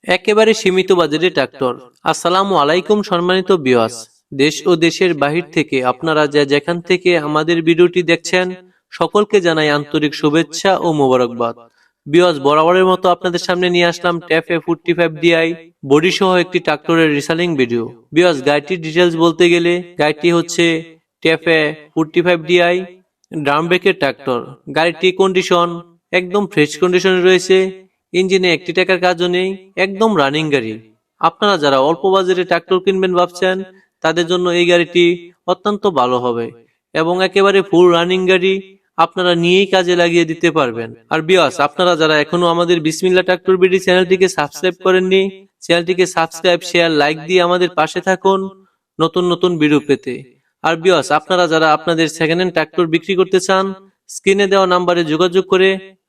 একেবারে সীমিত বাজেটে ট্রাক্টর। আসসালামু আলাইকুম সম্মানিত ভিউয়ার্স, দেশ ও দেশের বাহির থেকে আপনারা যেখান থেকে আমাদের ভিডিওটি দেখছেন সকলকে জানাই আন্তরিক শুভেচ্ছা ও মোবারকবাদ। ভিউয়ার্স, বরাবরের মতো আপনাদের সামনে নিয়ে আসলাম ট্যাফে 45DI বডি সহ একটি ট্রাক্টরের রিসেলিং ভিডিও। ভিউয়ার্স, গাড়িটির ডিটেইলস বলতে গেলে গাড়িটি হচ্ছে ট্যাফে 45DI ড্রাম ব্রেকের ট্রাক্টর। গাড়িটি কন্ডিশন একদম ফ্রেশ কন্ডিশনে রয়েছে, ইঞ্জিনে একটি টাকার কাজও নেই, একদম রানিং গাড়ি। আপনারা যারা অল্প বাজেটে ট্রাক্টর কিনবেন ভাবছেন তাদের জন্য এই গাড়িটি অত্যন্ত ভালো হবে এবং একেবারে ফুল রানিং গাড়ি, আপনারা নিয়েই কাজে লাগিয়ে দিতে পারবেন। আর ভিউয়ার্স, আপনারা যারা এখনো আমাদের বিসমিল্লাহ ট্রাক্টর বিডি চ্যানেলটিকে সাবস্ক্রাইব করেননি, চ্যানেলটিকে সাবস্ক্রাইব, শেয়ার, লাইক দিয়ে আমাদের পাশে থাকুন নতুন নতুন ভিডিও পেতে। আর ভিউয়ার্স, আপনারা যারা আপনাদের সেকেন্ড হ্যান্ড ট্রাক্টর বিক্রি করতে চান, স্ক্রিনে দেওয়া নাম্বারে যোগাযোগ করে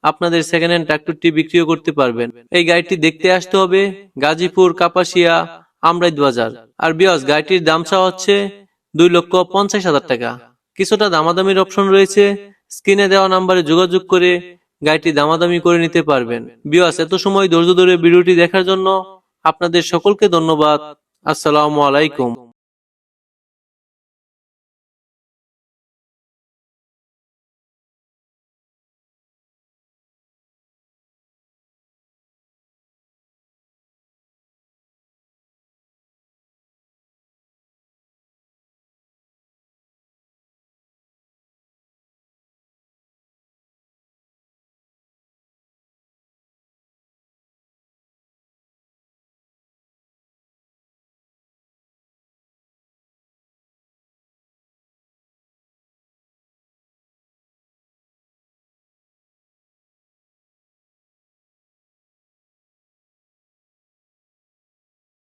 আপনাদের সেকেন্ড হ্যান্ড ট্রাক্টরটি বিক্রিও করতে পারবেন। এই গাড়িটি দেখতে আসতে হবে গাজীপুর কাপাসিয়া আমরাইত বাজার। আর ভিউয়ার্স, গাড়িটির দাম চাওয়া হচ্ছে 2,50,000 টাকা। কিছুটা দামাদামির অপশন রয়েছে, স্ক্রিনে দেওয়া নাম্বারে যোগাযোগ করে গাড়িটি দামাদামি করে নিতে পারবেন। ভিউয়ার্স, এত সময় ধৈর্য ধরে ভিডিওটি দেখার জন্য আপনাদের সকলকে ধন্যবাদ। আসসালামু আলাইকুম।